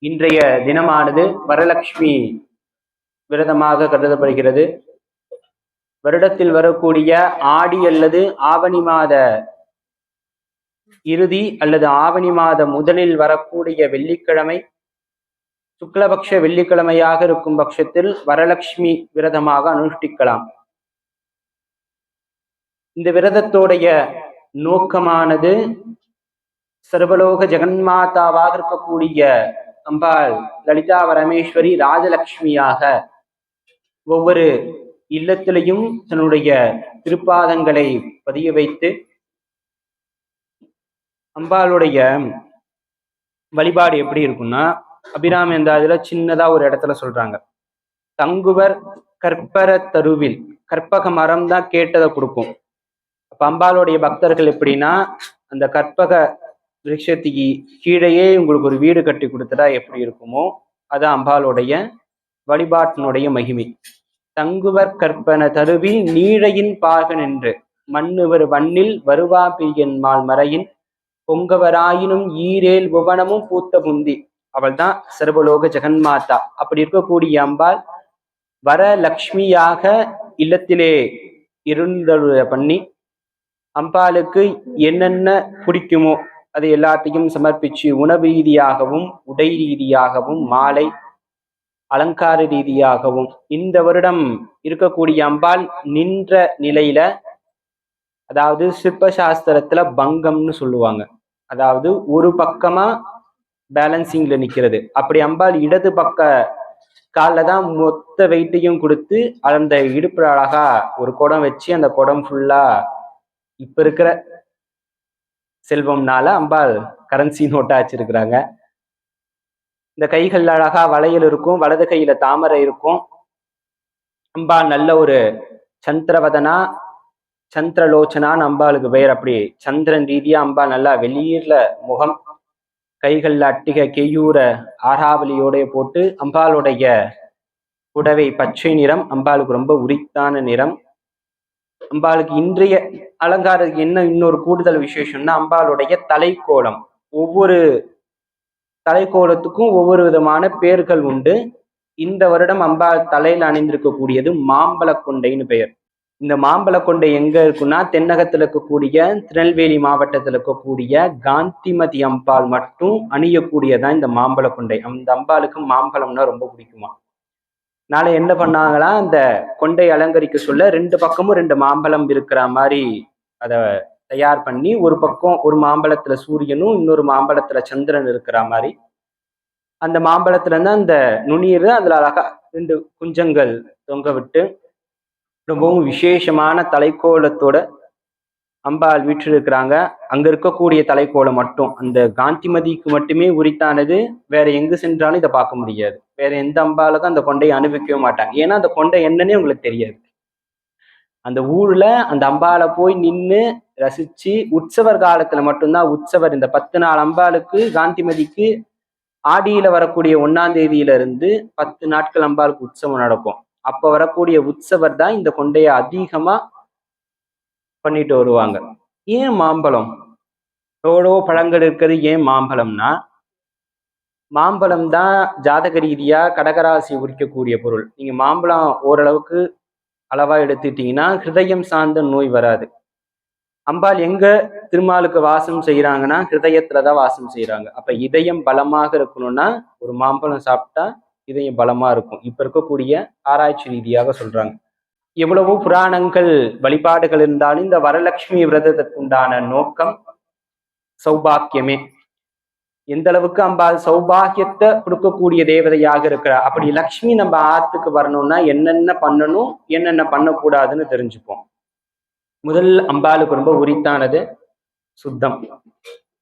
இன்றைய தினமானது வரலட்சுமி விரதமாக கருதப்படுகிறது. வருடத்தில் வரக்கூடிய ஆடி அல்லது ஆவணி மாத இறுதி அல்லது ஆவணி மாத முதலில் வரக்கூடிய வெள்ளிக்கிழமை சுக்லபக்ஷ வெள்ளிக்கிழமையாக இருக்கும் பட்சத்தில் வரலட்சுமி விரதமாக அனுஷ்டிக்கலாம். இந்த விரதத்தோடைய நோக்கமானது சர்வலோக ஜெகன்மாதாவாக இருக்கக்கூடிய அம்பாள் லலிதா பரமேஸ்வரி ராஜலட்சுமியாக ஒவ்வொரு இல்லத்திலையும் தன்னுடைய திருப்பாதங்களை பதிய வைத்து அம்பாளுடைய வழிபாடு எப்படி இருக்கும்னா, அபிராமி எந்தாதுல சின்னதா ஒரு இடத்துல சொல்றாங்க, தங்குவர் கற்பர தருவில், கற்பக மரம் தான் கேட்டதை கொடுக்கும். அப்ப அம்பாளுடைய பக்தர்கள் எப்படின்னா, அந்த கற்பக விருட்சத்துக்கு கீழேயே உங்களுக்கு ஒரு வீடு கட்டி கொடுத்ததா எப்படி இருக்குமோ அதான் அம்பாளுடைய வழிபாட்டினுடைய மகிமை. தங்குவர் கற்பன தருவில் நீழையின் பாகன் என்று மண்ணுவர் வண்ணில் வருவா பிரியன்மாள் மறையின் பொங்கவராயினும் ஈரேல் புவனமும் பூத்த புந்தி. அவள் தான் சர்வலோக ஜெகன்மாதா. அப்படி இருக்கக்கூடிய அம்பாள் வரலக்ஷ்மியாக இல்லத்திலே இருந்தருள பண்ணி அம்பாளுக்கு என்னென்ன பிடிக்குமோ அது எல்லாத்தையும் சமர்ப்பிச்சு உணவு ரீதியாகவும் உடை ரீதியாகவும் மாலை அலங்கார ரீதியாகவும் இந்த வருடம் இருக்கக்கூடிய அம்பாள் நின்ற நிலையில, அதாவது சிற்பசாஸ்திரத்துல பங்கம்னு சொல்லுவாங்க, அதாவது ஒரு பக்கமா பேலன்சிங்ல நிக்கிறது. அப்படி அம்பாள் இடது பக்க காலில் தான் மொத்த வெயிட்டையும் கொடுத்து அந்த இடுப்பு அழகா ஒரு குடம் வச்சு அந்த குடம் ஃபுல்லா இப்ப இருக்கிற செல்வம்னால அம்பாள் கரன்சி நோட்டா வச்சிருக்கிறாங்க. இந்த கைகள் அழகா வளையல் இருக்கும், வலது கையில தாமரை இருக்கும். அம்பாள் நல்ல ஒரு சந்திரவதனா சந்திரலோச்சனான்னு அம்பாளுக்கு பெயர். அப்படி சந்திரன் ரீதியா அம்பாள் நல்லா வெளியில முகம், கைகள்ல அட்டிகை கெய்யூர ஆராவலியோடைய போட்டு அம்பாளுடைய புடவை பச்சை நிறம், அம்பாளுக்கு ரொம்ப உரித்தான நிறம். அம்பாளுக்கு இன்றைய அலங்காரத்துக்கு என்ன இன்னொரு கூடுதல் விசேஷம்னா, அம்பாளுடைய தலைக்கோலம், ஒவ்வொரு தலைக்கோலத்துக்கும் ஒவ்வொரு விதமான பேர்கள் உண்டு. இந்த வருடம் அம்பாள் தலையில் அணிந்திருக்கக்கூடியது மாம்பழ கொண்டைன்னு பெயர். இந்த மாம்பழ கொண்டை எங்க இருக்குன்னா, தென்னகத்துல இருக்கக்கூடிய திருநெல்வேலி மாவட்டத்தில் இருக்கக்கூடிய காந்திமதி அம்பாள் மட்டும் அணியக்கூடியதான் இந்த மாம்பழ கொண்டை. அந்த அம்பாளுக்கு மாம்பழம்னா ரொம்ப பிடிக்குமா. நாளை என்ன பண்ணாங்களா, அந்த கொண்டை அலங்கரிக்க சொல்ல ரெண்டு பக்கமும் ரெண்டு மாம்பழம் இருக்கிற மாதிரி அதை தயார் பண்ணி, ஒரு பக்கம் ஒரு மாம்பழத்துல சூரியனும் இன்னொரு மாம்பழத்துல சந்திரன் இருக்கிற மாதிரி, அந்த மாம்பழத்துல இருந்து அந்த நுண்ணீர் அதுல அழகா ரெண்டு குஞ்சங்கள் தொங்க விட்டு ரொம்பவும் விசேஷமான தலைக்கோலத்தோட அம்பாள் வீற்றிருக்கிறாங்க. அங்க இருக்கக்கூடிய தலைக்கோலம் மட்டும் அந்த காந்திமதிக்கு மட்டுமே உரித்தானது. வேற எங்கு சென்றாலும் இதை பார்க்க முடியாது. வேற எந்த அம்பாளுக்கும் அந்த கொண்டையை அனுபவிக்கவே மாட்டாங்க. ஏன்னா அந்த கொண்டை என்னன்னே உங்களுக்கு தெரியாது. அந்த ஊர்ல அந்த அம்பாளை போய் நின்று ரசிச்சு உற்சவர் காலத்துல மட்டும்தான் உற்சவர். இந்த 10 நாள் அம்பாளுக்கு காந்திமதிக்கு ஆடியில வரக்கூடிய 1ஆம் தேதியில இருந்து 10 நாட்கள் அம்பாளுக்கு உற்சவம் நடக்கும். அப்ப வரக்கூடிய உற்சவர் தான் இந்த கொண்டையை அதிகமா பண்ணிட்டு வருவாங்க. ஏன் மாம்பழம், எவ்வளோ பழங்கள் இருக்கிறது, ஏன் மாம்பழம்னா, மாம்பழம் தான் ஜாதக ரீதியா கடகராசி உரிக்கக்கூடிய பொருள். நீங்க மாம்பழம் ஓரளவுக்கு அளவா எடுத்துட்டீங்கன்னா ஹிருதயம் சார்ந்த நோய் வராது. அம்பாள் எங்க திருமாலுக்கு வாசம் செய்யறாங்கன்னா ஹிருதயத்துலதான் வாசம் செய்யறாங்க. அப்ப இதயம் பலமாக இருக்கணும்னா ஒரு மாம்பழம் சாப்பிட்டா இதயம் பலமா இருக்கும். இப்ப இருக்கக்கூடிய ஆராய்ச்சி ரீதியாக சொல்றாங்க. எவ்வளவோ புராணங்கள் வழிபாடுகள் இருந்தாலும் இந்த வரலட்சுமி விரதத்துக்கு உண்டான நோக்கம் சௌபாக்கியமே. எந்த அளவுக்கு அம்பாள் சௌபாகியத்தை கொடுக்கக்கூடிய தேவதையாக இருக்கிறார். அப்படி லக்ஷ்மி நம்ம ஆத்துக்கு வரணும்னா என்னென்ன பண்ணணும் என்னென்ன பண்ணக்கூடாதுன்னு தெரிஞ்சுப்போம். முதல் அம்பாளுக்கு ரொம்ப உரித்தானது சுத்தம்,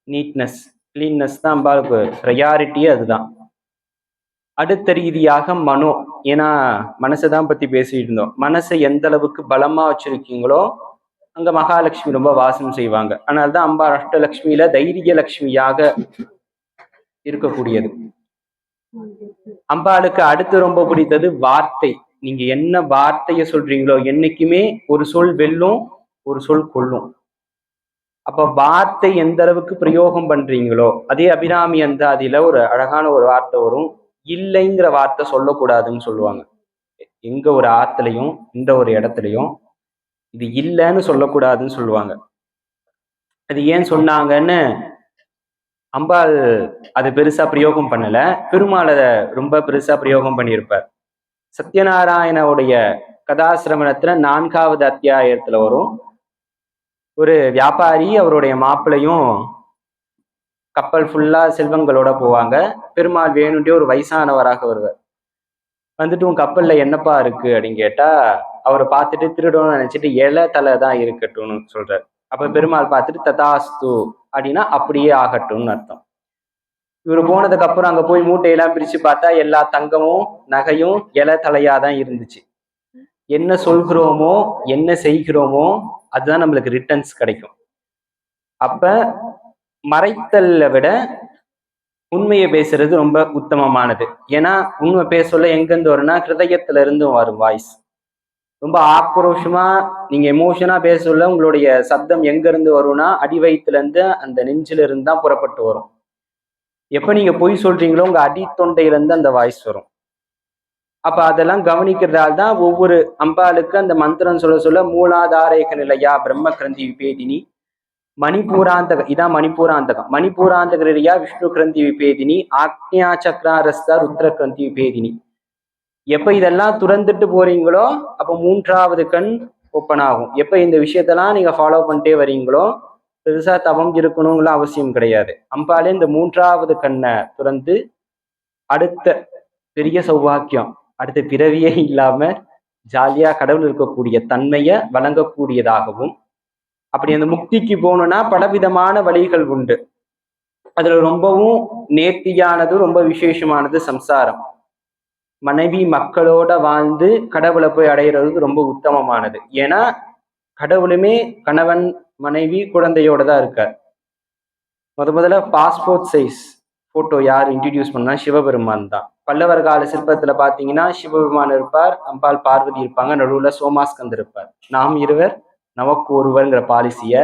நீட்னஸ், கிளீன்னஸ் தான் அம்பாளுக்கு ப்ரையாரிட்டியே அதுதான். அடுத்த ரீதியாக மனோ, ஏன்னா மனசை தான் பத்தி பேசிட்டு இருந்தோம். மனசை எந்த அளவுக்கு பலமா வச்சிருக்கீங்களோ அங்க மகாலட்சுமி ரொம்ப வாசம் செய்வாங்க. அதனால்தான் அம்பாள் அஷ்டலட்சுமியில தைரிய லட்சுமியாக இருக்கக்கூடியது. அம்பாளுக்கு அடுத்து ரொம்ப பிடித்தது வார்த்தை. நீங்க என்ன வார்த்தைய சொல்றீங்களோ, என்னைக்குமே ஒரு சொல் வெல்லும் ஒரு சொல் கொல்லும். அப்ப வார்த்தை எந்த அளவுக்கு பிரயோகம் பண்றீங்களோ, அதே அபிராமி அந்தாதியில ஒரு அழகான ஒரு வார்த்தை வரும். இல்லைங்கிற வார்த்தை சொல்லக்கூடாதுன்னு சொல்லுவாங்க. எங்க ஒரு ஆத்துலயும் இந்த ஒரு இடத்துலயும் இது இல்லைன்னு சொல்லக்கூடாதுன்னு சொல்லுவாங்க. அது ஏன் சொன்னாங்கன்னு அம்பாள் அது பெருசா பிரயோகம் பண்ணல. பெருமாள் அதை ரொம்ப பெருசா பிரயோகம் பண்ணியிருப்பார். சத்யநாராயணவுடைய கதாசிரமணத்துல 4வது அத்தியாயத்துல வரும். ஒரு வியாபாரி அவருடைய மாப்பிள்ளையும் கப்பல் ஃபுல்லா செல்வங்களோட போவாங்க. பெருமாள் வேணும்ட்டே ஒரு வயசானவராக வருவார். வந்துட்டு உன் கப்பல்ல என்னப்பா இருக்கு அப்படின்னு கேட்டா, அவரை பார்த்துட்டு திருடணும்னு நினைச்சிட்டு இலை தலை தான் இருக்கட்டும்னு சொல்றாரு. அப்ப பெருமாள் பார்த்துட்டு ததாஸ்து அப்படின்னா அப்படியே ஆகட்டும்னு அர்த்தம். இவர் போனதுக்கு அப்புறம் அங்க போய் மூட்டையெல்லாம் பிரிச்சு பார்த்தா எல்லா தங்கமும் நகையும் இலை தலையா தான் இருந்துச்சு. என்ன சொல்கிறோமோ என்ன செய்கிறோமோ அதுதான் நம்மளுக்கு ரிட்டர்ன்ஸ் கிடைக்கும். அப்ப மறைத்தல்ல விட உண்மையை பேசுறது ரொம்ப உத்தமமானது. ஏன்னா உண்மை பேசல எங்கிருந்து வரும்னா ஹிருதயத்துல இருந்தும் வரும் வாய்ஸ். ரொம்ப ஆக்ரோஷமா நீங்க எமோஷனா பேசல உங்களுடைய சப்தம் எங்க இருந்து வரும்னா அடி வயிற்றுல இருந்து அந்த நெஞ்சில இருந்து தான் புறப்பட்டு வரும். எப்ப நீங்க பொய் சொல்றீங்களோ உங்க அடி தொண்டையில இருந்து அந்த வாய்ஸ் வரும். அப்ப அதெல்லாம் கவனிக்கிறதால தான் ஒவ்வொரு அம்பாளுக்கு அந்த மந்திரம் சொல்ல மூலாதாரேக நிலையா பிரம்ம கிரந்தி விபேதினி மணிபூராந்தக இதான் மணிபூராந்தகம். மணிபூராந்தகரியா விஷ்ணு கிரந்தி விபேதினி ஆக்ஞா சக்ராரஸ்தா ருத்ர கிரந்தி விபேதினி. எப்ப இதெல்லாம் துறந்துட்டு போறீங்களோ அப்ப 3வது கண் ஓப்பன் ஆகும். எப்ப இந்த விஷயத்தெல்லாம் நீங்க ஃபாலோ பண்ணிட்டே வரீங்களோ பெருசா தவம் இருக்கணும்ல அவசியம் கிடையாது. அம்பாலே இந்த 3வது கண்ணை துறந்து அடுத்த பெரிய சௌபாக்கியம், அடுத்த பிறவியே இல்லாம ஜாலியா கடவுள் இருக்கக்கூடிய தன்மையை வழங்கக்கூடியதாகவும், அப்படி அந்த முக்திக்கு போகணும்னா பலவிதமான வழிகள் உண்டு. அதுல ரொம்பவும் நேர்த்தியானது ரொம்ப விசேஷமானது சம்சாரம். மனைவி மக்களோட வாழ்ந்து கடவுளை போய் அடையிறது ரொம்ப உத்தமமானது. ஏன்னா கடவுளுமே கணவன் மனைவி குழந்தையோட தான் இருக்கார். முதல்ல பாஸ்போர்ட் சைஸ் போட்டோ யார் இன்ட்ரடியூஸ் பண்ணா சிவபெருமான் தான். பல்லவர் கால சிற்பத்துல பாத்தீங்கன்னா சிவபெருமான் இருப்பார், அம்பாள் பார்வதி இருப்பாங்க, நடுவுல சோமாஸ்கந்தர் இருப்பார். நாம் இருவர் நமக்கு ஒருவர்ங்கிற பாலிசிய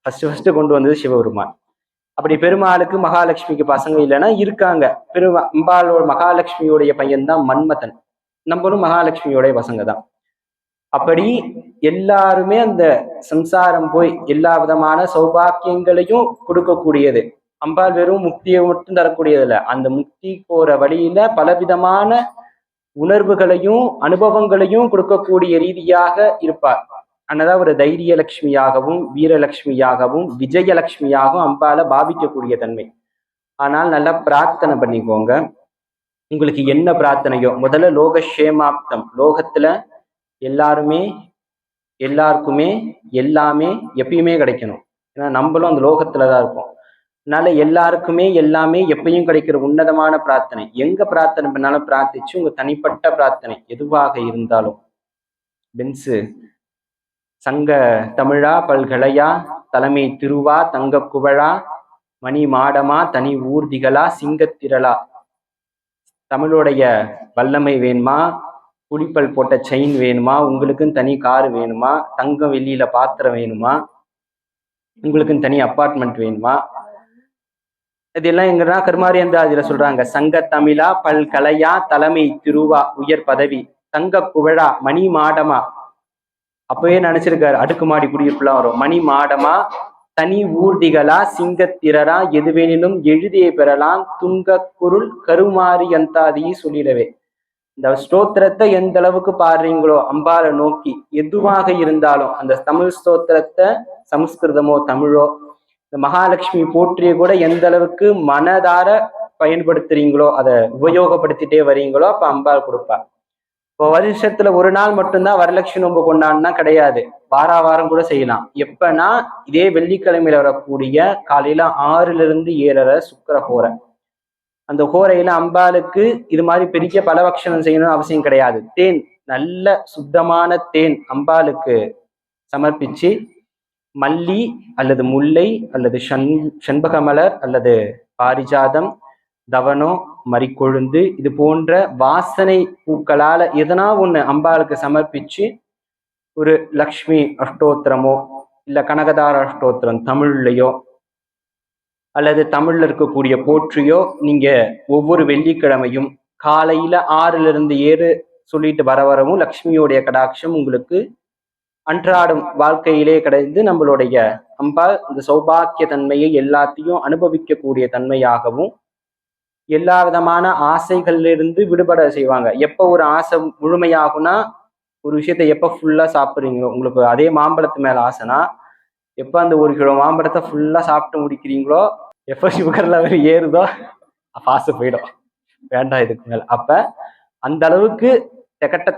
ஃபர்ஸ்ட் கொண்டு வந்தது சிவபெருமான். அப்படி பெருமாளுக்கு மகாலட்சுமிக்கு பசங்க இல்லைன்னா இருக்காங்க. அம்பாளோட மகாலட்சுமியோடைய பையன் தான் மன்மதன். நம்மளும் மகாலட்சுமியோடைய பசங்க தான். அப்படி எல்லாருமே அந்த சம்சாரம் போய் எல்லா விதமான சௌபாக்கியங்களையும் கொடுக்கக்கூடியது. அம்பாள் வெறும் முக்தியை மட்டும் தரக்கூடியது இல்லை, அந்த முக்தி போற வழியில பலவிதமான உணர்வுகளையும் அனுபவங்களையும் கொடுக்கக்கூடிய ரீதியாக இருப்பார். அன்னதான் ஒரு தைரியலட்சுமியாகவும் வீரலட்சுமியாகவும் விஜயலட்சுமியாகவும் அம்பால பாவிக்கக்கூடிய தன்மை. ஆனால் நல்லா பிரார்த்தனை பண்ணிக்கோங்க. உங்களுக்கு என்ன பிரார்த்தனையோ முதல்ல லோகக்ஷேமாப்தம், லோகத்துல எல்லாருக்குமே எல்லாமே எப்பயுமே கிடைக்கணும். ஏன்னா நம்மளும் அந்த லோகத்துலதான் இருக்கோம். அதனால எல்லாருக்குமே எல்லாமே எப்பயும் கிடைக்கிற உன்னதமான பிரார்த்தனை. எங்க பிரார்த்தனை பண்ணாலும் பிரார்த்திச்சு உங்க தனிப்பட்ட பிரார்த்தனை எதுவாக இருந்தாலும், பென்சு சங்க தமிழா பல்கலையா தலைமை திருவா தங்க குவழா மணி மாடமா தனி ஊர்திகளா சிங்கத்திரளா, தமிழுடைய வல்லமை வேணுமா, புலிப்பல் போட்ட செயின் வேணுமா, உங்களுக்குன்னு தனி காரு வேணுமா, தங்கம் வெள்ளியில பாத்திரம் வேணுமா, உங்களுக்குன்னு தனி அப்பார்ட்மெண்ட் வேணுமா, இதெல்லாம் எங்கன்னா கருமாரியந்தாதியில சொல்றாங்க. சங்க தமிழா பல்கலையா தலைமை திருவா உயர் பதவி தங்க குவழா மணி மாடமா. அப்பவே நினைச்சிருக்காரு அடுக்குமாடி குடியிருப்புலாம் வரும். மணி மாடமா தனி ஊர்திகளா சிங்கத்திரரா எதுவேனும் எழுதியை பெறலாம் துங்க குருள் கருமாரி அந்தாதி சொல்லிடவே. இந்த ஸ்தோத்திரத்தை எந்த அளவுக்கு பாடுறீங்களோ அம்பாலை நோக்கி எதுவாக இருந்தாலும், அந்த தமிழ் ஸ்தோத்திரத்தை சமஸ்கிருதமோ தமிழோ இந்த மகாலட்சுமி போற்றிய கூட எந்த அளவுக்கு மனதார பயன்படுத்துறீங்களோ அதை உபயோகப்படுத்திட்டே வரீங்களோ அப்ப அம்பாள் கொடுப்பா. இப்போ வருஷத்துல ஒரு நாள் மட்டும்தான் வரலட்சுமி நோன்பு கொண்டாடுனா கிடையாது, வாரம் கூட செய்யலாம். எப்பன்னா இதே வெள்ளிக்கிழமையில வரக்கூடிய காலையில 6-7 சுக்கிர ஹோரை. அந்த ஹோரையில அம்பாளுக்கு இது மாதிரி பெரிய பலபக்ஷணம் செய்யணும்னு அவசியம் கிடையாது. தேன், நல்ல சுத்தமான தேன் அம்பாளுக்கு சமர்ப்பிச்சு மல்லி அல்லது முல்லை அல்லது செண்பகமலர் அல்லது பாரிஜாதம் தவனோ மறிக்கொழுந்து இது போன்ற வாசனை பூக்களால எதனா ஒண்ணு அம்பாளுக்கு சமர்ப்பிச்சு ஒரு லக்ஷ்மி அஷ்டோத்திரமோ இல்ல கனகதார ஸ்தோத்திரம் தமிழ்லையோ அல்லது தமிழ்ல இருக்கக்கூடிய போற்றியோ நீங்க ஒவ்வொரு வெள்ளிக்கிழமையும் காலையில 6 to 7 சொல்லிட்டு வரவும் லக்ஷ்மியோடைய கடாட்சம் உங்களுக்கு அன்றாடம் வாழ்க்கையிலே கிடைந்து நம்மளுடைய அம்பாள் இந்த சௌபாக்கிய தன்மையை எல்லாத்தையும் அனுபவிக்கக்கூடிய தன்மையாகவும் எல்லா விதமான ஆசைகள்ல இருந்து விடுபட செய்வாங்க. எப்போ ஒரு ஆசை முழுமையாகும்னா ஒரு விஷயத்த எப்போ ஃபுல்லா சாப்பிட்றீங்களோ, உங்களுக்கு அதே மாம்பழத்து மேல ஆசைனா எப்போ அந்த 1 கிலோ மாம்பழத்தை ஃபுல்லா சாப்பிட்டு முடிக்கிறீங்களோ, எப்போ சுகர் லெவல் ஏறுதோ ஆசை போயிடும், வேண்டாம் இதுக்கு மேல. அப்ப அந்த அளவுக்கு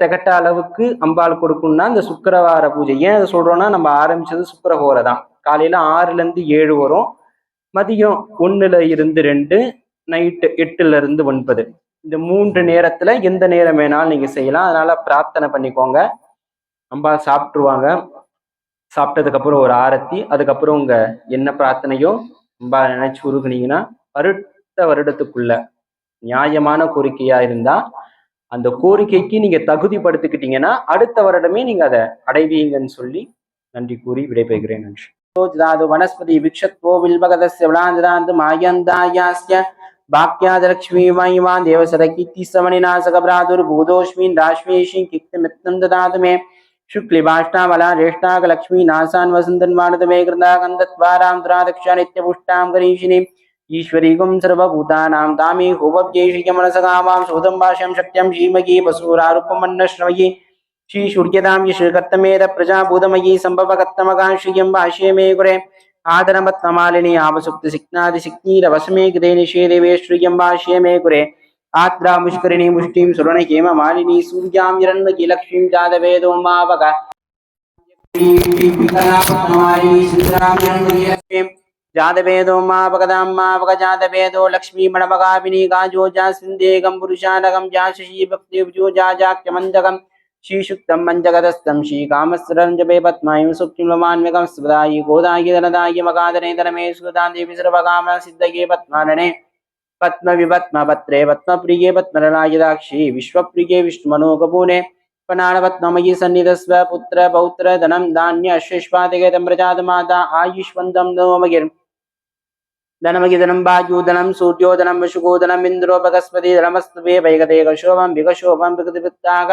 திகட்ட அளவுக்கு அம்பாள் கொடுக்கும்னா இந்த சுக்கிரவார பூஜை. ஏன் அதை சொல்றோம்னா, நம்ம ஆரம்பிச்சது சுக்கிரஹோரை தான். காலையில 6 to 7 வரும், மதியம் 1 to 2, நைட்டு 8 to 9. இந்த 3 நேரத்துல எந்த நேரம் வேணாலும் நீங்க செய்யலாம். அதனால பிரார்த்தனை பண்ணிக்கோங்க, அம்பாள் சாப்பிட்டுருவாங்க. சாப்பிட்டதுக்கு அப்புறம் ஒரு ஆரத்தி, அதுக்கப்புறம் உங்க என்ன பிரார்த்தனையோ அம்பாள் நினைச்சு உருகுனீங்கன்னா, அடுத்த வருடத்துக்குள்ள நியாயமான கோரிக்கையா இருந்தா அந்த கோரிக்கைக்கு நீங்க தகுதிப்படுத்திக்கிட்டீங்கன்னா அடுத்த வருடமே நீங்க அதை அடைவீங்கன்னு சொல்லி நன்றி கூறி விடைபெறுகிறேன். நன்றி. வனஸ்பதி விக்ஷத்வோ வில்பகதஸ்ய விளாந்ததாந்து மாயந்தாயாஸ்ய பாக்யாதலக்ஷ்மி மயிமான் தேவசரகீர்த்தி சமணிநாசகபிராதுர் பூதோஷ்மின் ராஷ்மேஷின் கிக்தமித்னம் ததாது மே शुक्ली बाष्टामला रेष्टाक लक्ष्मी नासान वसंतन मानदमे कृताकंदत्वाराम दुरादक्षा नित्यपुष्टाम गरीषिणी ईश्वरीगुं सर्वभूतानां तामी होपव्यैषिकमनसकामां सोदं भाष्यं शक्त्यं श्रीमयी वसूरारूपमन्नश्रवयी श्रीसूर्यदां यशकर्तमेद प्रजाभूतमयी सम्भवकत्तमकां श्रियं भाष्ये मे गुरे आदरमत्तमालिनी आवसुप्तसिक्नादिसिक्नीरवसमे कृते निषेदेवे श्रियं भाष्ये मे गुरे आत्रा मुष्करिणी मुष्टिं सुरण हेम मालिनी सूर्यां हिरण्मयी लक्ष्मीं जातवेदोमावक जातवेदो मावकदाम्मावक जातवेदो लक्ष्मी मणमगाविनी गाजो जासिन्देगं पुरुषानगं जाशशी भक्तिभुजो जाजाक्यमञ्जकं श्रीशुक्तं मञ्जगदस्तं श्रीकामस्रं जपे पद्मायुं सुक्तिममान्विकं स्मदायि गोदायि धनदायि मगाधने धनमे सुदां देवी सर्वकाम सिद्धये पद्मानने पद्मविपद्मपत्रे पद्मप्रिये पद्मरलायदाक्षी विश्वप्रिये विष्णुमनोकपूने पनाणपद्ममयी सन्निधस्व पुत्र पौत्र धनं धान्य अश्विष्पादिके तम्रजातमाता आयुष्वन्तं नोमगिर् धनमगिधनं वायुधनं सूर्योधनं वशुगोधनं इन्द्रो बृहस्पति धनमस्तुभे वैगते कशोभं विकशोभं विगतिवृत्ताग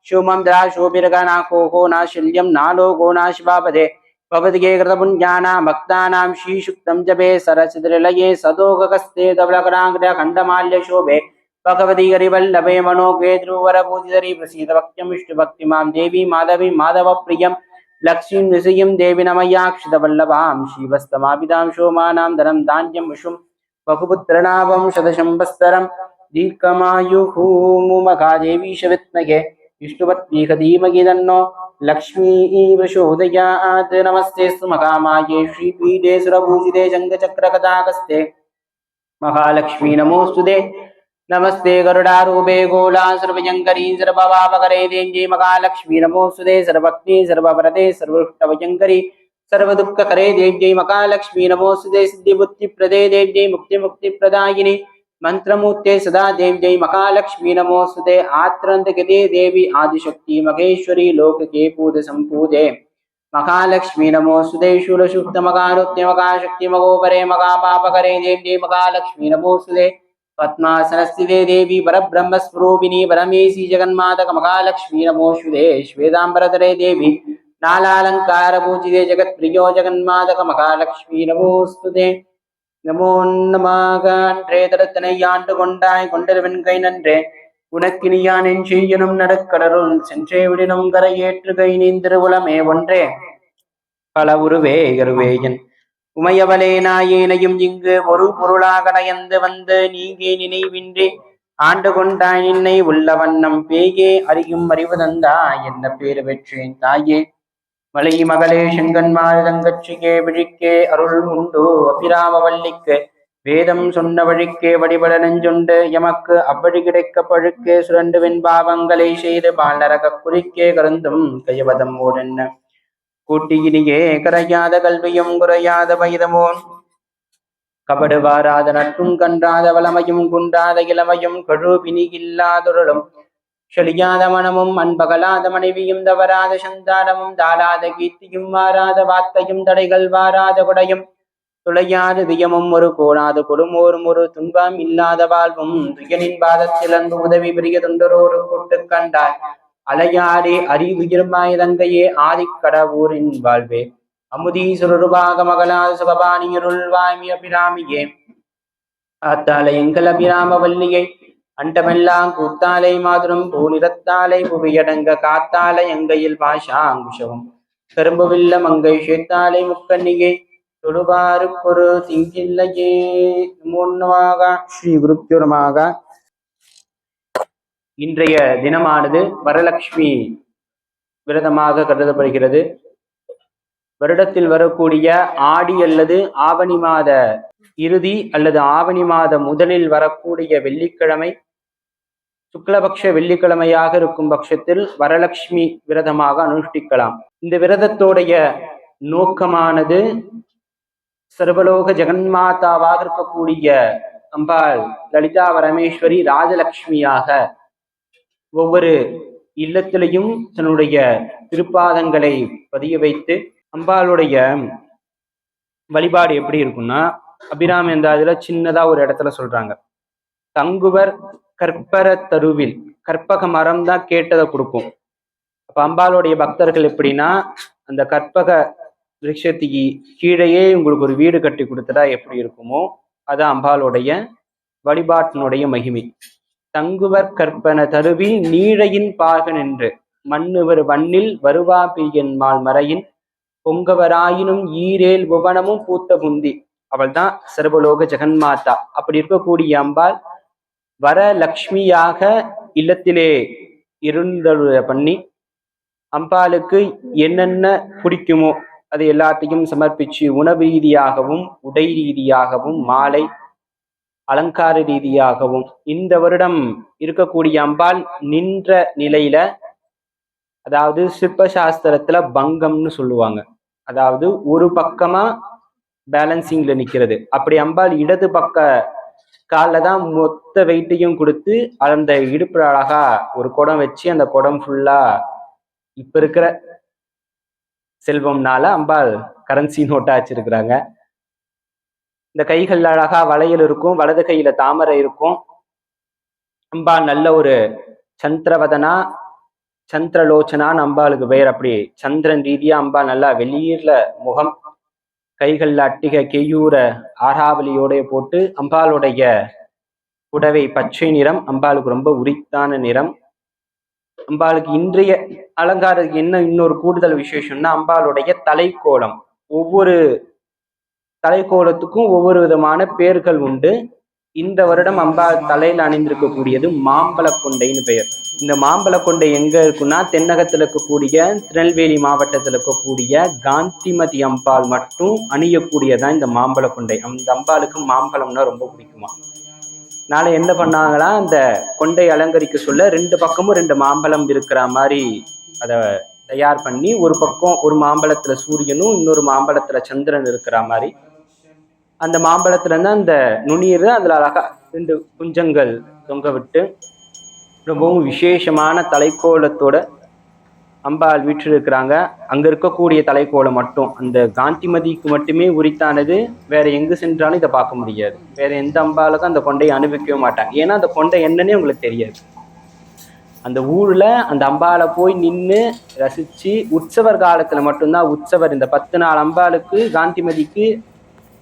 शोमं द्राशोभिरगनाकोहो नाशिल्यं नालोको नाशिवापदे भवद्गे कृतपुण्यानां भक्तानां श्रीशुक्तं जपे सरसिद्रिलये सदोगकस्ते धवलकराग्रखण्डमाल्यशोभे भगवती हरिवल्लभे मनोगे ध्रुवरपूजितरी प्रसीद भक्त्यमिष्टभक्तिमां देवी माधवी माधवप्रियं लक्ष्मीं निशयं देवी नमयाक्षितवल्लभां श्रीवस्तमापितां शोमानां धनं धान्यं वशुं बहुपुत्रनाभं शतशम्भस्तरं दीर्घमायुः मुमगा देवी शवित्मगे विष्णुपत्नी धीमहि तन्नो लक्ष्मी प्रचोदयात्। नमस्ते महामाये श्रीपीठे सुरभूषिते शङ्खचक्रकटाकस्ते महालक्ष्मी नमोस्तुते। नमस्ते गरुडारूपे गोला सर्वभयङ्करी सर्वपापकरे देव्यै महालक्ष्मी नमोस्तुते। सर्वभक्ति सर्ववरदे सर्वभुष्टभयङ्करी सर्वदुःखकरे देव्यै महालक्ष्मी नमोस्तुते। सिद्धिबुद्धिप्रदे देव्यै मुक्तिमुक्तिप्रदायिनी मंत्रमूर्ते सदा देव्यै महालक्ष्मी नमोस्तुते। आत्रन्तगते देवी आदिशक्ति महेश्वरी लोकके पूज संपूजे महालक्ष्मी नमोस्तुते। शूलशुक्त मकारुत्य मकाशक्ति मगोपरे मकापापकरे देव्यै महालक्ष्मी नमोस्तुते। पद्मासनस्थिते देवी परब्रह्मस्वरूपिणी परमेशी जगन्माता महालक्ष्मी नमोस्तुते। श्वेतांबरधरे देवी नालालंकार पूजिते जगत्प्रियो जगन्माता महालक्ष्मी नमोस्तुते। நமோ நமக. அன்றே தரத்தனை ஆண்டு கொண்டாய் கொண்டவன் கை நன்றே உனக்கினியான் என் செய்யனும் நடக்கடருள் சென்றே விடினும் கரையேற்று கை நீந்திருவுலமே ஒன்றே பல உருவே கருவேயன் உமையவளே நாயேனையும் இங்கு ஒரு பொருளாக நயந்து வந்து நீங்கே நினைவின்றி ஆண்டு கொண்டாய் நின்னை உள்ள வண்ணம் பேயே அறியும் அறிவு தந்தா என்ன பேரு பெற்றேன் தாயே மலை மகளே செங்கன்மாறு தங்கச்சிக்கே விழிக்கே அருள் உண்டு அபிராமவல்லிக்கு வேதம் சொன்ன வழிக்கே வழிபட நெஞ்சுண்டு எமக்கு அவ்வழி கிடைக்க பழுக்கே சுரண்டு வெண்பாவங்களை செய்து பாலரக குறிக்கே கருந்தும் கையவதம் ஓடென்ன கூட்டியினியே கரையாத கல்வியும் குறையாத வயதமோன் கபடு வாராத நட்டும் கன்றாத வளமையும் குன்றாத இளமையும் கழு பிணியில்லாதொருளும் செழியாத மனமும் அன்பகலாத மனைவியும் தவறாத சந்தானமும் தாளாத கீர்த்தியும் வாராத வார்த்தையும் தடைகள் வாராத குடையும் துளையாத தியமும் ஒரு கோணாத கொடுமோரும் ஒரு துன்பம் இல்லாத வாழ்வும் துயனின் பாதத்தில் அன்பு உதவி பெரிய தொண்டரோடு கூட்டு கண்டார் அலையாரே அறிவுயிர்மாய் தங்கையே ஆதிக்கடவூரின் வாழ்வே அமுதீசுரருபாக மகளாத சுகபானியருள் வாய்மிய பிராமியே ஆத்தாலை எங்கள் அபிராம வல்லியை அண்டமெல்லாம் கூத்தாலை மாதுரம் பூநிறத்தாலை புவியடங்க காத்தாலை எங்கையில் பாஷா அங்குஷவும் கரும்புவில்ல மங்கை சேத்தாலை முக்கண்ணிகை தொழுவாறு பொரு திங்கில்லையே முன்னமாக ஸ்ரீ குருப்தியுரமாக. இன்றைய தினமானது வரலட்சுமி விரதமாக கருதப்படுகிறது. வருடத்தில் வரக்கூடிய ஆடி அல்லது ஆவணி மாத இறுதி அல்லது ஆவணி மாத முதலில் வரக்கூடிய வெள்ளிக்கிழமை சுக்லபக்ஷ வெள்ளிக்கிழமையாக இருக்கும் பட்சத்தில் வரலட்சுமி விரதமாக அனுஷ்டிக்கலாம். இந்த விரதத்தோடைய நோக்கமானது சர்வலோக ஜெகன்மாதாவாக இருக்கக்கூடிய அம்பாள் லலிதா பரமேஸ்வரி ராஜலட்சுமியாக ஒவ்வொரு இல்லத்திலையும் தன்னுடைய திருப்பாதங்களை பதிய வைத்து அம்பாளுடைய வழிபாடு எப்படி இருக்குன்னா, அபிராமி எந்தாதுல சின்னதா ஒரு இடத்துல சொல்றாங்க, தங்குவர் கற்பர தருவில், கற்பக மரம் தான் கேட்டதை கொடுக்கும். அப்ப அம்பாளுடைய பக்தர்கள் எப்படின்னா, அந்த கற்பக விருட்சத்துக்கு கீழேயே உங்களுக்கு ஒரு வீடு கட்டி கொடுத்ததா எப்படி இருக்குமோ அதான் அம்பாளுடைய வழிபாட்டினுடைய மகிமை. தங்குவர் கற்பன தருவில் நீழையின் பாகன் என்று மண்ணுவர் வண்ணில் வருவா பிரியன்மாள் மறையின் பொங்கவராயினும் ஈரேல் புவனமும் பூத்த புந்தி. அவள் தான் சர்வலோக ஜெகன்மாதா. அப்படி இருக்கக்கூடிய அம்பாள் வரலக்ஷ்மியாக இல்லத்திலே இருந்தருள பண்ணி அம்பாளுக்கு என்னென்ன பிடிக்குமோ அது எல்லாத்தையும் சமர்ப்பிச்சு உணவு ரீதியாகவும் உடை ரீதியாகவும் மாலை அலங்கார ரீதியாகவும் இந்த வருடம் இருக்கக்கூடிய அம்பாள் நின்ற நிலையில, அதாவது சிற்பசாஸ்திரத்துல பங்கம்னு சொல்லுவாங்க, அதாவது ஒரு பக்கமா பேலன்சிங்ல நிக்கிறது. அப்படி அம்பாள் இடது பக்க காலில் தான் மொத்த வெயிட்டையும் கொடுத்து அந்த இடுப்புல அழகா ஒரு குடம் வச்சு அந்த குடம் ஃபுல்லா இப்ப இருக்கிற செல்வம்னால அம்பாள் கரன்சி நோட்டா வச்சிருக்கிறாங்க. இந்த கைகள் அழகா வளையல் இருக்கும், வலது கையில தாமரை இருக்கும். அம்பாள் நல்ல ஒரு சந்திரவதனா சந்திரலோச்சனான்னு அம்பாளுக்கு பெயர். அப்படி சந்திரன் ரீதியா அம்பாள் நல்லா வெளியில முகம், கைகள்ல அட்டிகை கெய்யூர ஆராவலியோடைய போட்டு அம்பாளுடைய புடவை பச்சை நிறம், அம்பாளுக்கு ரொம்ப உரித்தான நிறம். அம்பாளுக்கு இன்றைய அலங்காரத்துக்கு என்ன இன்னொரு கூடுதல் விசேஷம்னா, அம்பாளுடைய தலைக்கோலம். ஒவ்வொரு தலைக்கோலத்துக்கும் ஒவ்வொரு விதமான பேர்கள் உண்டு. இந்த வருடம் அம்பாள் தலையில் அணிந்திருக்கக்கூடியது மாம்பழ கொண்டைன்னு பெயர். இந்த மாம்பழ கொண்டை எங்க இருக்குன்னா, தென்னகத்தில் இருக்கக்கூடிய திருநெல்வேலி மாவட்டத்தில் இருக்கக்கூடிய காந்திமதி அம்பாள் மட்டும் அணியக்கூடியதான் இந்த மாம்பழ கொண்டை. அந்த அம்பாளுக்கு மாம்பழம்னா ரொம்ப பிடிக்குமா. நாளை என்ன பண்ணாங்களா, அந்த கொண்டை அலங்கரிக்க சொல்ல ரெண்டு பக்கமும் ரெண்டு மாம்பழம் இருக்கிற மாதிரி அதை தயார் பண்ணி, ஒரு பக்கம் ஒரு மாம்பழத்துல சூரியனும் இன்னொரு மாம்பழத்துல சந்திரன் இருக்கிற மாதிரி அந்த மாம்பழத்துல இருந்து அந்த நுண்ணீர் அதுல அழகா ரெண்டு குஞ்சங்கள் தொங்க விட்டு ரொம்பவும் விசேஷமான தலைக்கோலத்தோட அம்பாள் வீற்றிருக்கிறாங்க. அங்க இருக்கக்கூடிய தலைக்கோலம் மட்டும் அந்த காந்திமதிக்கு மட்டுமே உரித்தானது. வேற எங்கு சென்றாலும் இதை பார்க்க முடியாது. வேற எந்த அம்பாளுக்கும் அந்த கொண்டையை அனுபவிக்கவே மாட்டாங்க. ஏன்னா அந்த கொண்டை என்னன்னே உங்களுக்கு தெரியாது. அந்த ஊர்ல அந்த அம்பாளை போய் நின்று ரசிச்சு உற்சவர் காலத்துல மட்டும்தான் உற்சவர். இந்த 10 நாள் அம்பாளுக்கு காந்திமதிக்கு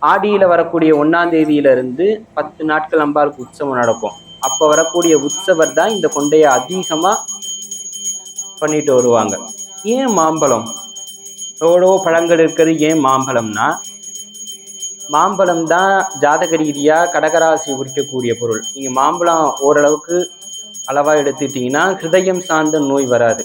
ஆடியில வரக்கூடிய 1ஆம் தேதியில இருந்து 10 நாட்கள் அம்பாளுக்கு உற்சவம் நடக்கும். அப்ப வரக்கூடிய உற்சவர் தான் இந்த கொண்டையை அதிகமா பண்ணிட்டு வருவாங்க. ஏன் மாம்பழம் எவ்வளோ பழங்கள் இருக்கிறது, ஏன் மாம்பழம்னா, மாம்பழம் தான் ஜாதக ரீதியா கடகராசி உரிக்கக்கூடிய பொருள். நீங்க மாம்பழம் ஓரளவுக்கு அளவா எடுத்துட்டீங்கன்னா ஹிருதயம் சார்ந்த நோய் வராது.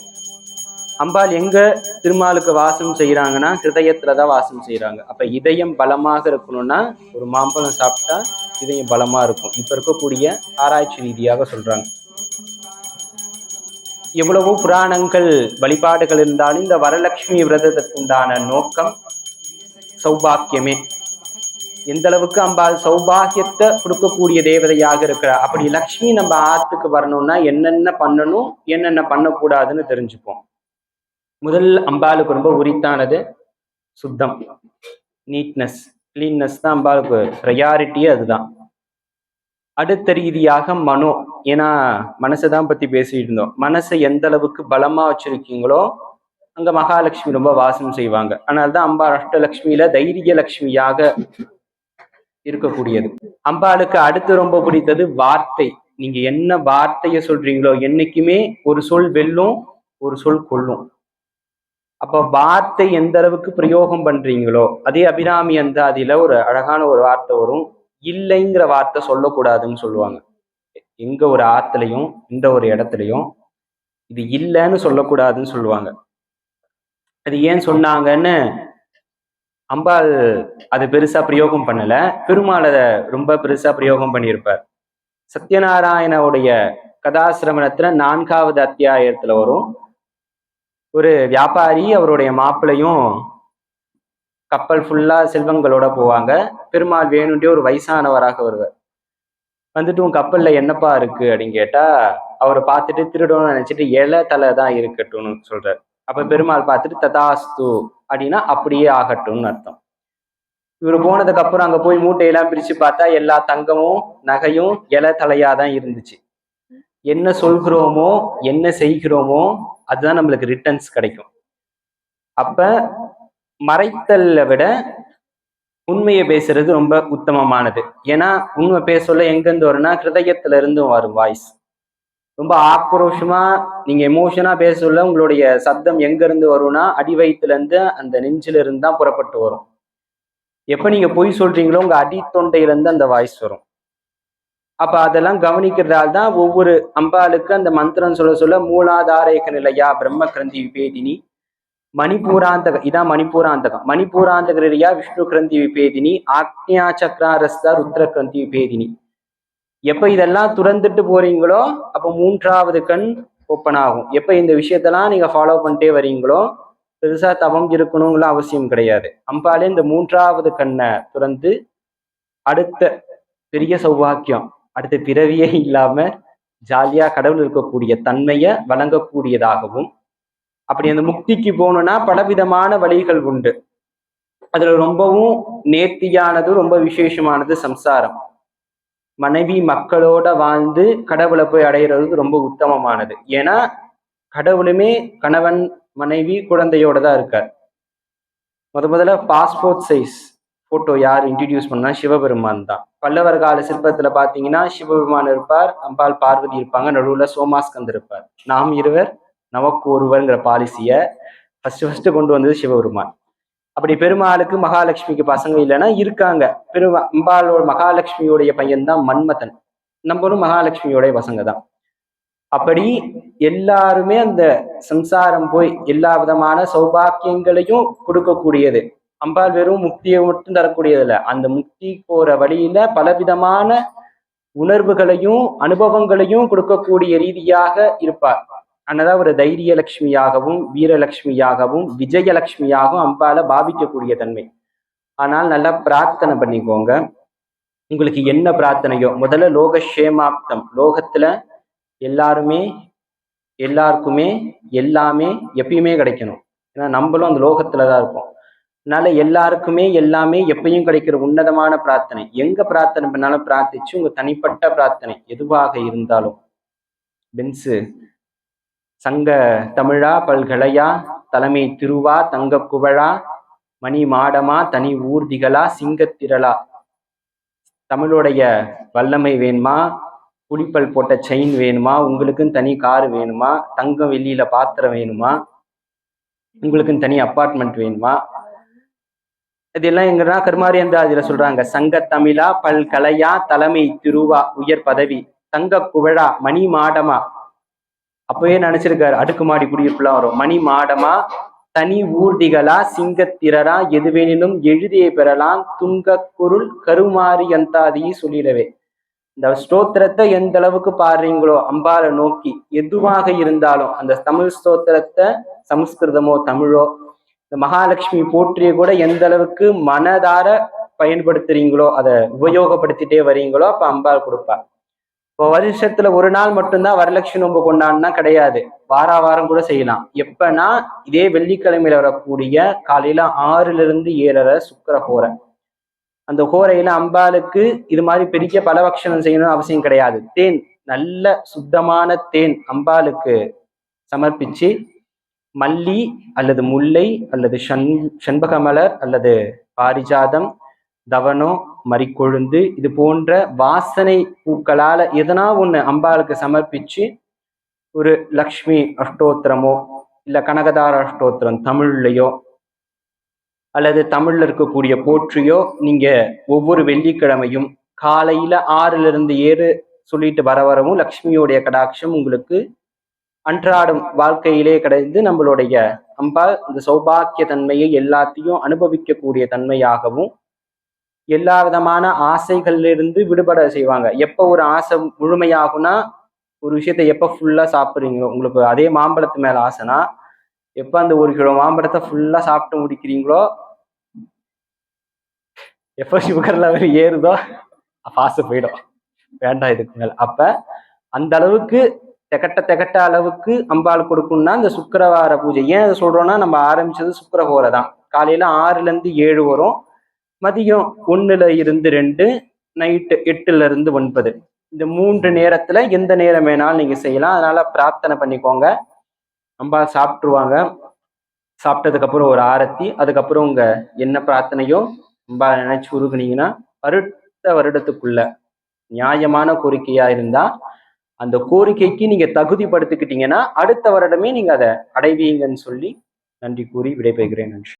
அம்பாள் எங்க திருமாலுக்கு வாசம் செய்யறாங்கன்னா ஹிருதயத்துலதான் வாசம் செய்யறாங்க. அப்ப இதயம் பலமாக இருக்கணும்னா ஒரு மாம்பழம் சாப்பிட்டா இதயம் பலமா இருக்கும். இப்ப இருக்கக்கூடிய ஆராய்ச்சி ரீதியாக சொல்றாங்க. எவ்வளவோ புராணங்கள் வழிபாடுகள் இருந்தாலும் இந்த வரலட்சுமி விரதத்துக்கு உண்டான நோக்கம் சௌபாக்கியமே. எந்த அளவுக்கு அம்பாள் சௌபாகியத்தை கொடுக்கக்கூடிய தேவதையாக இருக்கிறார். அப்படி லக்ஷ்மி நம்ம ஆத்துக்கு வரணும்னா என்னென்ன பண்ணணும், என்னென்ன பண்ணக்கூடாதுன்னு தெரிஞ்சுப்போம். முதல் அம்பாளுக்கு ரொம்ப உரித்தானது சுத்தம், நீட்னஸ், கிளீன்னஸ் தான் அம்பாளுக்கு ப்ரையாரிட்டியே அதுதான். அடுத்த ரீதியாக மனோ, ஏன்னா மனசை தான் பத்தி பேசிட்டு இருந்தோம். மனசை எந்த அளவுக்கு பலமா வச்சிருக்கீங்களோ அங்க மகாலட்சுமி ரொம்ப வாசம் செய்வாங்க. அதனால்தான் அம்பாள் அஷ்டலட்சுமியில தைரிய லட்சுமியாக இருக்கக்கூடியது. அம்பாளுக்கு அடுத்து ரொம்ப பிடித்தது வார்த்தை. நீங்க என்ன வார்த்தைய சொல்றீங்களோ, என்னைக்குமே ஒரு சொல் வெல்லும், ஒரு சொல் கொல்லும். அப்ப வார்த்தை எந்த அளவுக்கு பிரயோகம் பண்றீங்களோ, அதே அபிராமி அந்த அதுல ஒரு அழகான ஒரு வார்த்தை வரும், இல்லைங்கிற வார்த்தை சொல்லக்கூடாதுன்னு சொல்லுவாங்க. எங்க ஒரு ஆத்துலையும் இந்த ஒரு இடத்துலையும் இது இல்லைன்னு சொல்லக்கூடாதுன்னு சொல்லுவாங்க. அது ஏன் சொன்னாங்கன்னு அம்பாள் அது பெருசா பிரயோகம் பண்ணல, பெருமாள் அதை ரொம்ப பெருசா பிரயோகம் பண்ணியிருப்பார். சத்யநாராயணவுடைய கதாசிரமணத்துல 4வது அத்தியாயத்துல வரும். ஒரு வியாபாரி அவருடைய மாப்பிள்ளையும் கப்பல் ஃபுல்லா செல்வங்களோட போவாங்க. பெருமாள் வேணும்ட்டே ஒரு வயசானவராக வருவார். வந்துட்டு உன் கப்பல்ல என்னப்பா இருக்கு அப்படின்னு கேட்டா, அவரை பார்த்துட்டு திருடணும்னு நினைச்சிட்டு இலை தலை தான் இருக்கட்டும்னு சொல்றாரு. அப்ப பெருமாள் பார்த்துட்டு ததாஸ்து அப்படின்னா அப்படியே ஆகட்டும்னு அர்த்தம். இவர் போனதுக்கு அப்புறம் அங்க போய் மூட்டையெல்லாம் பிரிச்சு பார்த்தா எல்லா தங்கமும் நகையும் இலை தலையாதான் இருந்துச்சு. என்ன சொல்கிறோமோ என்ன செய்கிறோமோ அதுதான் நம்மளுக்கு ரிட்டர்ன்ஸ் கிடைக்கும். அப்ப மறைத்தல்ல விட உண்மையை பேசுறது ரொம்ப உத்தமமானது. ஏன்னா உண்மை பேசல எங்கிருந்து வரும்னா ஹிருதயத்துல இருந்து வரும் வாய்ஸ். ரொம்ப ஆக்ரோஷமா நீங்க எமோஷனா பேசல உங்களுடைய சப்தம் எங்க இருந்து வரும்னா அடி வயிற்றுல இருந்து அந்த நெஞ்சில இருந்து தான் புறப்பட்டு வரும். எப்ப நீங்க பொய் சொல்றீங்களோ உங்க அடி தொண்டையில இருந்து அந்த வாய்ஸ் வரும். அப்ப அதெல்லாம் கவனிக்கிறதால தான் ஒவ்வொரு அம்பாளுக்கு அந்த மந்திரம் சொல்ல சொல்ல மூலாதாரேக நிலையா பிரம்ம கிரந்தி விபேதினி, மணிபூராந்தகம் இதான் மணிபூராந்தகம், மணிபூராந்தகரியா விஷ்ணு கிரந்தி விபேதினி, ஆக்ஞா சக்ராரஸ்தா ருத்ர கிரந்தி விபேதினி. எப்ப இதெல்லாம் துறந்துட்டு போறீங்களோ அப்ப 3வது கண் ஓப்பன் ஆகும். எப்ப இந்த விஷயத்தெல்லாம் நீங்க ஃபாலோ பண்ணிட்டே வரீங்களோ பெருசா தவம் இருக்கணுங்கிற அவசியம் கிடையாது. அம்பாலே இந்த 3வது கண்ணை துறந்து அடுத்த பெரிய சௌபாக்கியம், அடுத்த பிறவியே இல்லாம ஜாலியா கடவுள் இருக்கக்கூடிய தன்மையை வழங்கக்கூடியதாகவும், அப்படி அந்த முக்திக்கு போகணும்னா பலவிதமான வழிகள் உண்டு. அதுல ரொம்பவும் நேர்த்தியானது ரொம்ப விசேஷமானது சம்சாரம். மனைவி மக்களோட வாழ்ந்து கடவுளை போய் அடையிறது ரொம்ப உத்தமமானது. ஏன்னா கடவுளுமே கணவன் மனைவி குழந்தையோட தான் இருக்கார். முதல்ல பாஸ்போர்ட் சைஸ் போட்டோ யார் இன்ட்ரடியூஸ் பண்ணா சிவபெருமான் தான். பல்லவர் கால சிற்பத்துல பாத்தீங்கன்னா சிவபெருமான் இருப்பார், அம்பாள் பார்வதி இருப்பாங்க, நடுவுல சோமாஸ்கந்தர் இருப்பார். நாம் இருவர் நமக்கு ஒருவர்ங்கிற பாலிசிய ஃபர்ஸ்ட் கொண்டு வந்தது சிவபெருமான். அப்படி பெருமாளுக்கு மகாலட்சுமிக்கு பசங்க இல்லைன்னா இருக்காங்க. அம்பாளோட மகாலட்சுமியோடைய பையன்தான் மன்மதன். நம்மளும் மகாலட்சுமியோடைய பசங்க தான். அப்படி எல்லாருமே அந்த சம்சாரம் போய் எல்லா விதமான சௌபாக்கியங்களையும் கொடுக்கக்கூடியது. அம்பாள் வெறும் முக்தியை மட்டும் தரக்கூடியது இல்லை, அந்த முக்தி போற வழியில பலவிதமான உணர்வுகளையும் அனுபவங்களையும் கொடுக்கக்கூடிய ரீதியாக இருப்பார். அதனால ஒரு தைரிய லட்சுமியாகவும் வீரலட்சுமியாகவும் விஜயலட்சுமியாகவும் அம்பால பாவிக்கக்கூடிய தன்மை. ஆனால் நல்லா பிரார்த்தனை பண்ணிக்கோங்க. உங்களுக்கு என்ன பிரார்த்தனையோ முதல்ல லோகக்ஷேமாப்தம், லோகத்துல எல்லாருக்குமே எல்லாமே எப்பயுமே கிடைக்கணும். ஏன்னா நம்மளும் அந்த லோகத்துலதான் இருப்போம். அதனால எல்லாருக்குமே எல்லாமே எப்பயும் கிடைக்கிற உன்னதமான பிரார்த்தனை. எங்க பிரார்த்தனை பண்ணாலும் பிரார்த்திச்சு உங்க தனிப்பட்ட பிரார்த்தனை எதுவாக இருந்தாலும், பென்சு சங்க தமிழா பல்கலையா தலைமை திருவா தங்க குவழா மணி மாடமா தனி ஊர்திகளா சிங்கத்திரளா, தமிழுடைய வல்லமை வேணுமா, குடிப்பல் போட்ட செயின் வேணுமா, உங்களுக்குன்னு தனி காரு வேணுமா, தங்கம் வெள்ளியில பாத்திரம் வேணுமா, உங்களுக்குன்னு தனி அப்பார்ட்மெண்ட் வேணுமா, இதெல்லாம் எங்கன்னா கருமாரி அந்த அதுல சொல்றாங்க. சங்க தமிழா பல்கலையா தலைமை திருவா உயர் பதவி தங்க குவழா மணி மாடமா. அப்பவே நினைச்சிருக்காரு அடுக்குமாடி குடியிருப்புலாம் வரும். மணி மாடமா தனி ஊர்திகளா சிங்கத்திரரா எது வேணிலும் எழுதியை பெறலாம் துங்க குருள் கருமாறி அந்தாதி சொல்லிடவே. இந்த ஸ்தோத்திரத்தை எந்த அளவுக்கு பாடுறீங்களோ அம்பாலை நோக்கி எதுவாக இருந்தாலும், அந்த தமிழ் ஸ்தோத்திரத்தை சமஸ்கிருதமோ தமிழோ இந்த மகாலட்சுமி போற்றிய கூட எந்த அளவுக்கு மனதார பயன்படுத்துறீங்களோ, அதை உபயோகப்படுத்திட்டே வரீங்களோ, அப்ப அம்பாள் கொடுப்பா. இப்போ வருஷத்துல ஒரு நாள் மட்டும்தான் வரலட்சுமி நோன்பு கொண்டாடினா கிடையாது. வாரம் கூட செய்யலாம். எப்பன்னா இதே வெள்ளிக்கிழமையில வரக்கூடிய காலையில 6 to 7:30 சுக்கிர ஹோரை. அந்த ஹோரையில அம்பாளுக்கு இது மாதிரி பெரிய பலபக்ஷணம் செய்யணும்னு அவசியம் கிடையாது. தேன், நல்ல சுத்தமான தேன் அம்பாளுக்கு சமர்ப்பிச்சு, மல்லி அல்லது முல்லை அல்லது செண்பக மலர் அல்லது பாரிஜாதம், தவனோ, மறிக்கொழுந்து இது போன்ற வாசனை பூக்களால எதனா ஒண்ணு அம்பாளுக்கு சமர்ப்பிச்சு ஒரு லக்ஷ்மி அஷ்டோத்திரமோ இல்ல கனகதார அஷ்டோத்திரம் தமிழ்லையோ அல்லது தமிழ்ல இருக்கக்கூடிய போற்றியோ நீங்க ஒவ்வொரு வெள்ளிக்கிழமையும் காலையில 6 to 7 சொல்லிட்டு வரவும் லக்ஷ்மியோடைய கடாட்சம் உங்களுக்கு அன்றாடம் வாழ்க்கையிலே கிடைந்து நம்மளுடைய அம்பாள் இந்த சௌபாக்கிய தன்மையை எல்லாத்தையும் அனுபவிக்கக்கூடிய தன்மையாகவும் எல்லா விதமான ஆசைகள்ல இருந்து விடுபட செய்வாங்க. எப்ப ஒரு ஆசை முழுமையாகும்னா, ஒரு விஷயத்த எப்ப ஃபுல்லா சாப்பிடுறீங்களோ, உங்களுக்கு அதே மாம்பழத்து மேல ஆசைனா எப்ப அந்த 1 கிலோ மாம்பழத்தை ஃபுல்லா சாப்பிட்டு முடிக்கிறீங்களோ, எப்ப சுகர் லெவல் ஏறுதோ அப்ப ஆசை போயிடும், வேண்டாம் இதுக்கு மேல. அப்ப அந்த அளவுக்கு திகட்ட அளவுக்கு அம்பாள் கொடுக்கும்னா இந்த சுக்கிரவார பூஜை. ஏன் அதை சொல்றோம்னா, நம்ம ஆரம்பிச்சது சுக்கிரஹோரை தான். காலையில 6 to 7 வரும், மதியம் 1 to 2, நைட்டு 8 to 9. இந்த 3 நேரத்துல எந்த நேரம் வேணாலும் நீங்க செய்யலாம். அதனால பிரார்த்தனை பண்ணிக்கோங்க. அம்பாள் சாப்பிட்டுருவாங்க. சாப்பிட்டதுக்கு அப்புறம் ஒரு ஆரத்தி, அதுக்கப்புறம் உங்க என்ன பிரார்த்தனையோ அம்பாள் நினைச்சு உருகுனீங்கன்னா, அடுத்த வருடத்துக்குள்ள நியாயமான கோரிக்கையா இருந்தா அந்த கோரிக்கைக்கு நீங்க தகுதிப்படுத்திக்கிட்டீங்கன்னா அடுத்த வருடமே நீங்க அதை அடைவீங்கன்னு சொல்லி நன்றி கூறி விடைபெறுகிறேன். நன்றி.